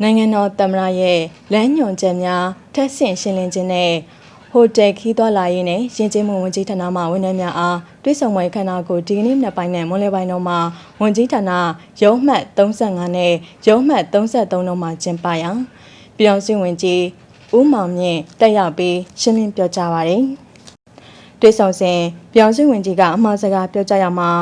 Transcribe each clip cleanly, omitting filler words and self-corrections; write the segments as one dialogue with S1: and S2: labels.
S1: နိုင်ငံတော်သမ္မတရဲ့လမ်းညွှန်ချက်များထပ်ဆင့်ရှင်းလင်းခြင်းနဲ့ဟိုတယ်ခီးသွွာလာရေးနဲ့ယဉ်ကျေးမှုဝန်ကြီးဌာနမှဝန်ထမ်းများအားတွဲဆောင်ပွဲခန္ဓာကိုဒီကနေ့နှစ်ပိုင်းနဲ့မွန်းလယ်ပိုင်းတို့မှာဝန်ကြီးဌာနရုံးမှတ်35နဲ့ရုံးမှတ်33တို့မှာကျင်းပရာပြည်အောင်စုဝန်ကြီးဦးမောင်မြင့်တက်ရောက်ပြီးရှင်းလင်းပြောကြားပါတယ်။တွဲဆောင်စဉ်ပြည်အောင်စုဝန်ကြီးကအမှားစကားပြောကြားရမှာ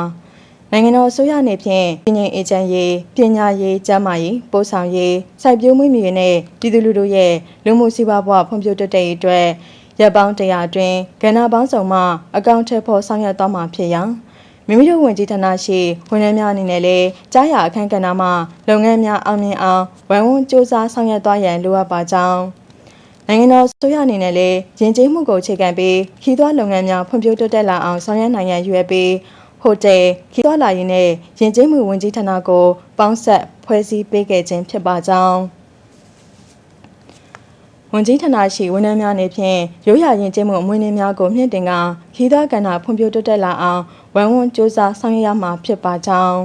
S1: နိုင်ငံတော်အစိုးရအနေဖြင့်ပြည်ñအေဂျင့်ရေးပညာရေးကျန်းမာရေးပို့ဆောင်ရေးစိုက်ပျိုးမှုမျိုးနဲ့ပြည်သူလူထုရဲ့လူမှုစီးပွားဘဝဖွံ့ဖြိုးတိုးတက်ရေးအတွက်ရပ်ပေါင်း100အတွင်းကဏ္ဍပေါင်းစုံမှအကောင့်ထည့်ဖို့ဆောင်ရွက်သွားမှာဖြစ်ရာမိမိတို့ဝန်ကြီးဌာနရှိဝန်ထမ်းများအနေနဲ့လည်းကြားရအခမ်းကဏ္ဍမှာလုပ်ငန်းများအောင်မြင်အောင်ဝိုင်းဝန်းစ조사ဆောင်ရွက်သွားရန်လိုအပ်ပါကြောင်းနိုင်ငံတော်အစိုးရအနေနဲ့လည်းယဉ်ကျေးမှုကိုအခြေခံပြီးခီးသွွားလုပ်ငန်းများဖွံ့ဖြိုးတိုးတက်လာအောင်ဆောင်ရွက်နိုင်ရန်ရွေးပြီးဟိုတယ်ခီးသွွားလာရေးနဲ့ယဉ်ကျေးမှုဝန်ကြီးဌာနကိုပေါင်းဆက်ဖွဲ့စည်းပေးခဲ့ခြင်းဖြစ်ပါကြောင်းဝန်ကြီးဌာနရှိဝန်ထမ်းများအနေဖြင့်ရိုးရာယဉ်ကျေးမှုအမွေအနှစ်များကိုမြင့်တင်ကခီးသွွားကဏ္ဍဖွံ့ဖြိုးတိုးတက်လာအောင်ဝိုင်းဝန်းစ조사ဆောင်ရွက်ရမှာဖြစ်ပါကြောင်း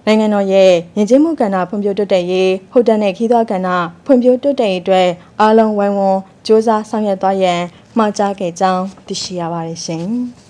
S1: နိုင်ငံတော်ရဲ့ယဉ်ကျေးမှုကဏ္ဍဖွံ့ဖြိုးတိုးတက်ရေးဟိုတယ်နဲ့ခီးသွွားကဏ္ဍဖွံ့ဖြိုးတိုးတက်ရေးအတွက်အားလုံးဝိုင်းဝန်းစ조사ဆောင်ရွက်သွားရန်မှာကြားခဲ့ကြောင်းသိရှိရပါတယ်ရှင်။